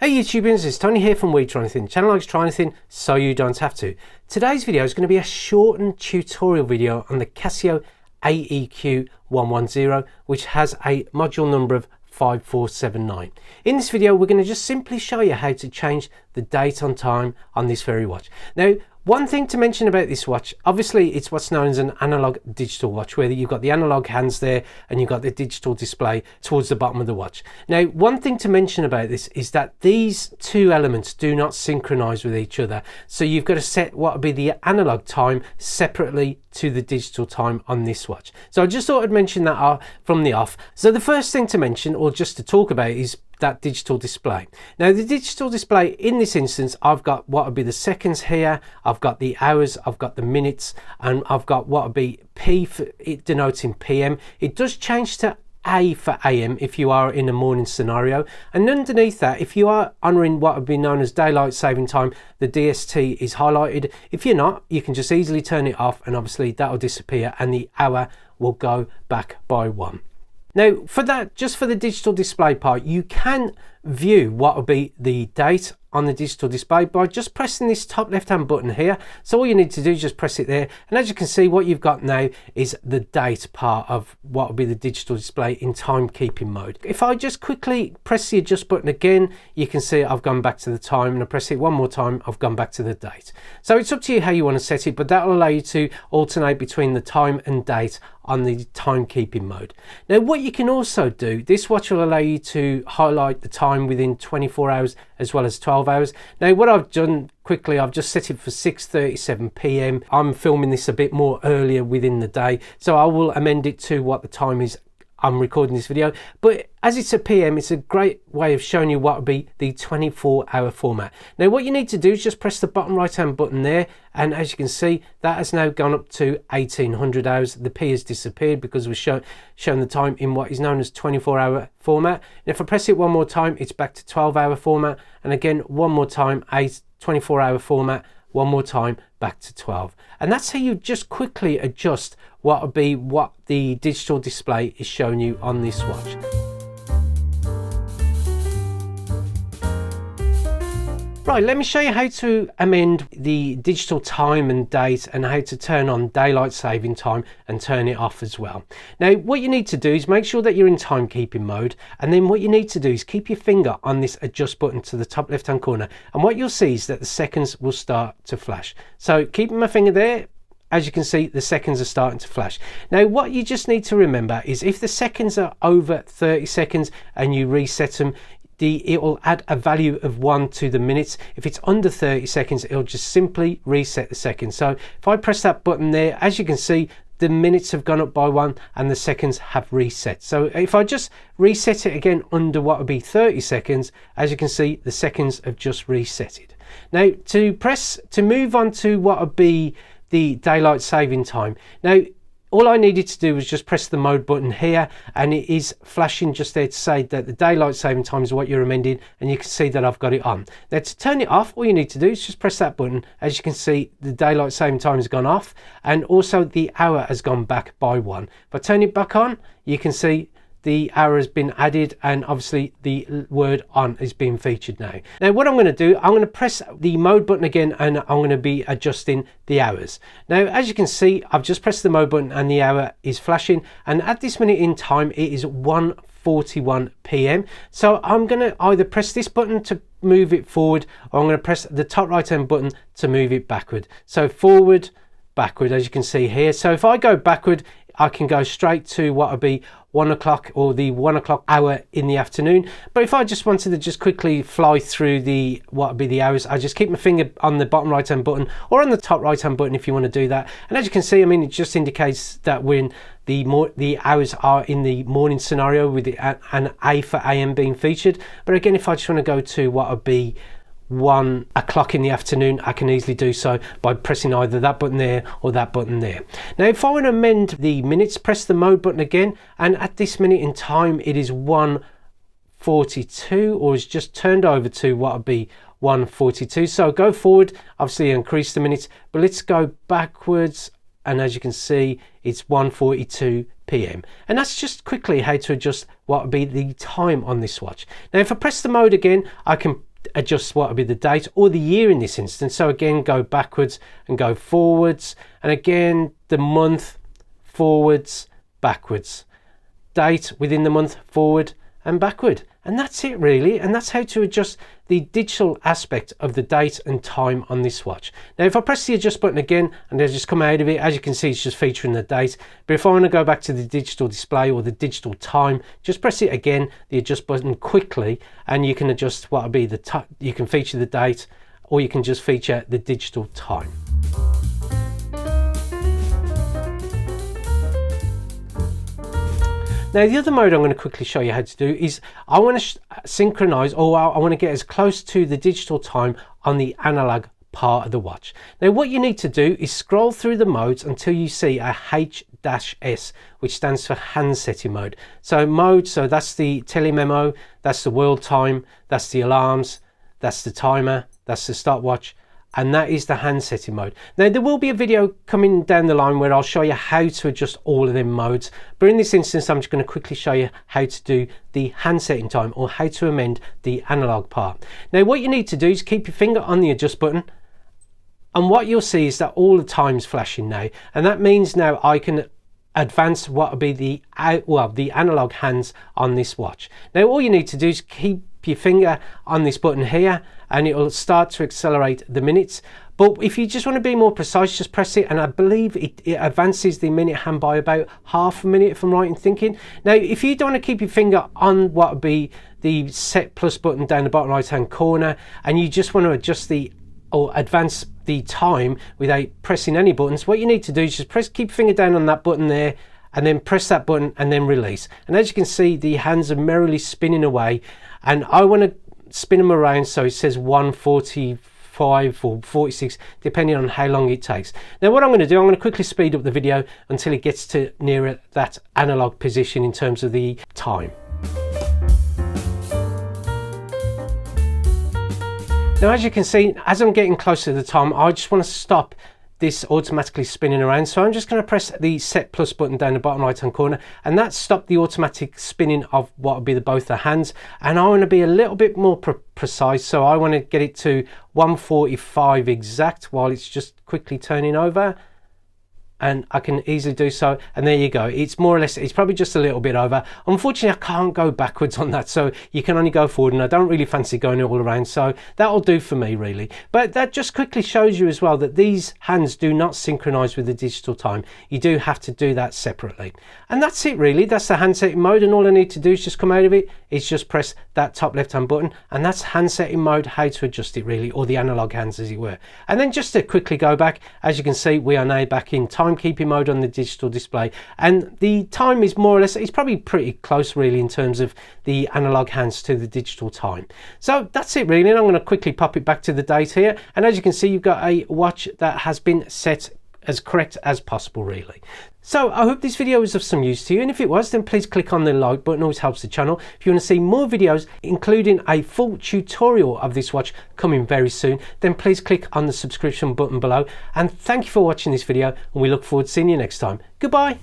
Hey YouTubians, it's Tony here from We Try Anything. Channel likes try anything so you don't have to. Today's video is going to be a shortened tutorial video on the CASIO AEQ-110, which has a module number of 5479. In this video, we're going to just simply show you how to change the date on time on this very watch. Now, one thing to mention about this watch, obviously it's what's known as an analog digital watch, where you've got the analog hands there and you've got the digital display towards the bottom of the watch. Now, one thing to mention about this is that these two elements do not synchronize with each other. So you've got to set what would be the analog time separately to the digital time on this watch. So I just thought I'd mention that from the off. So the first thing to mention, or just to talk about, is that digital display. Now the digital display in this instance, I've got what would be the seconds here, I've got the hours, I've got the minutes, and I've got what would be P for it denoting PM. It does change to A for AM if you are in a morning scenario, and underneath that, if you are honouring what would be known as daylight saving time, the DST is highlighted. If you're not, you can just easily turn it off, and obviously that will disappear and the hour will go back by 1. Now for that, just for the digital display part, you can view what will be the date on the digital display by just pressing this top left hand button here. So all you need to do is just press it there, and as you can see, what you've got now is the date part of what will be the digital display in timekeeping mode. If I just quickly press the adjust button again, you can see I've gone back to the time, and I press it one more time, I've gone back to the date. So it's up to you how you want to set it, but that will allow you to alternate between the time and date on the timekeeping mode. Now what you can also do, this watch will allow you to highlight the time within 24 hours as well as 12 hours. Now what I've done quickly, I've just set it for 6:37 PM. I'm filming this a bit more earlier within the day, so I will amend it to what the time is I'm recording this video. But as it's a PM, it's a great way of showing you what would be the 24-hour format. Now what you need to do is just press the bottom right hand button there, and as you can see, that has now gone up to 1800 hours. The P has disappeared because we're showing the time in what is known as 24-hour format. And if I press it one more time, it's back to 12-hour format, and again one more time, 24-hour format, one more time, back to 12. And that's how you just quickly adjust what would be what the digital display is showing you on this watch. Right, let me show you how to amend the digital time and date, and how to turn on daylight saving time and turn it off as well. Now what you need to do is make sure that you're in timekeeping mode, and then what you need to do is keep your finger on this adjust button to the top left hand corner, and what you'll see is that the seconds will start to flash. So keeping my finger there, as you can see, the seconds are starting to flash. Now what you just need to remember is if the seconds are over 30 seconds and you reset them, it will add a value of 1 to the minutes. If it's under 30 seconds, it'll just simply reset the seconds. So if I press that button there, as you can see, the minutes have gone up by 1 and the seconds have reset. So if I just reset it again under what would be 30 seconds, as you can see, the seconds have just resetted. Now to move on to what would be the daylight saving time. Now all I needed to do was just press the mode button here, and it is flashing just there to say that the daylight saving time is what you're amending, and you can see that I've got it on. Now to turn it off, all you need to do is just press that button. As you can see, the daylight saving time has gone off, and also the hour has gone back by 1. If I turn it back on, you can see the hour has been added, and obviously the word on is being featured now. Now what I'm going to do, I'm going to press the mode button again, and I'm going to be adjusting the hours. Now as you can see, I've just pressed the mode button and the hour is flashing, and at this minute in time it is 1:41 PM. So I'm going to either press this button to move it forward, or I'm going to press the top right hand button to move it backward. So forward, backward, as you can see here. So if I go backward, I can go straight to what would be 1 o'clock, or the 1 o'clock hour in the afternoon. But if I just wanted to just quickly fly through the what would be the hours, I just keep my finger on the bottom right hand button, or on the top right hand button if you want to do that. And as you can see, I mean, it just indicates that when the hours are in the morning scenario, with an A for AM being featured. But again, if I just want to go to what would be 1 o'clock in the afternoon, I can easily do so by pressing either that button there or that button there. Now if I want to amend the minutes, press the mode button again, and at this minute in time it is 1:42, or is just turned over to what would be 1:42. So go forward, obviously increase the minutes, but let's go backwards, and as you can see, it's 1:42 PM. And that's just quickly how to adjust what would be the time on this watch. Now if I press the mode again, I can adjust what would be the date or the year in this instance. So again, go backwards and go forwards, and again the month, forwards, backwards, date within the month, forward and backward. And that's it really, and that's how to adjust the digital aspect of the date and time on this watch. Now if I press the adjust button again and I just come out of it, as you can see it's just featuring the date. But if I want to go back to the digital display or the digital time, just press it again, the adjust button quickly, and you can adjust what will be the time. You can feature the date or you can just feature the digital time. Now the other mode I'm going to quickly show you how to do is I want to synchronize, or I want to get as close to the digital time on the analog part of the watch. Now what you need to do is scroll through the modes until you see a H-S, which stands for hand setting mode. So mode, so that's the telememo, that's the world time, that's the alarms, that's the timer, that's the stopwatch, and that is the hand setting mode. Now there will be a video coming down the line where I'll show you how to adjust all of them modes, but in this instance I'm just going to quickly show you how to do the hand setting time, or how to amend the analog part. Now what you need to do is keep your finger on the adjust button, and what you'll see is that all the time's flashing now, and that means now I can advance what will be the analog hands on this watch. Now all you need to do is keep your finger on this button here and it will start to accelerate the minutes. But if you just want to be more precise, just press it, and I believe it advances the minute hand by about half a minute, if I'm right in thinking. Now if you don't want to keep your finger on what would be the set plus button down the bottom right hand corner, and you just want to adjust or advance the time without pressing any buttons, what you need to do is just keep your finger down on that button there, and then press that button and then release. And as you can see, the hands are merrily spinning away, and I want to spin them around so it says 145 or 46, depending on how long it takes. Now what I'm going to do, I'm going to quickly speed up the video until it gets to nearer that analog position in terms of the time. Now as you can see, as I'm getting closer to the time, I just want to stop this automatically spinning around, so I'm just going to press the set plus button down the bottom right hand corner, and that stopped the automatic spinning of what would be both the hands. And I want to be a little bit more precise, so I want to get it to 145 exact while it's just quickly turning over, and I can easily do so, and there you go. It's more or less, it's probably just a little bit over. Unfortunately I can't go backwards on that, so you can only go forward, and I don't really fancy going all around, so that'll do for me really. But that just quickly shows you as well that these hands do not synchronize with the digital time. You do have to do that separately. And that's it really, that's the hand setting mode, and all I need to do is just come out of it, is just press that top left hand button, and that's hand setting mode, how to adjust it really, or the analog hands as it were. And then just to quickly go back, as you can see we are now back in timekeeping mode on the digital display, and the time is more or less, it's probably pretty close really in terms of the analog hands to the digital time. So that's it really, and I'm going to quickly pop it back to the date here, and as you can see you've got a watch that has been set as correct as possible really. So I hope this video was of some use to you, and if it was, then please click on the like button, always helps the channel. If you want to see more videos including a full tutorial of this watch coming very soon, then please click on the subscription button below. And thank you for watching this video, and we look forward to seeing you next time. Goodbye.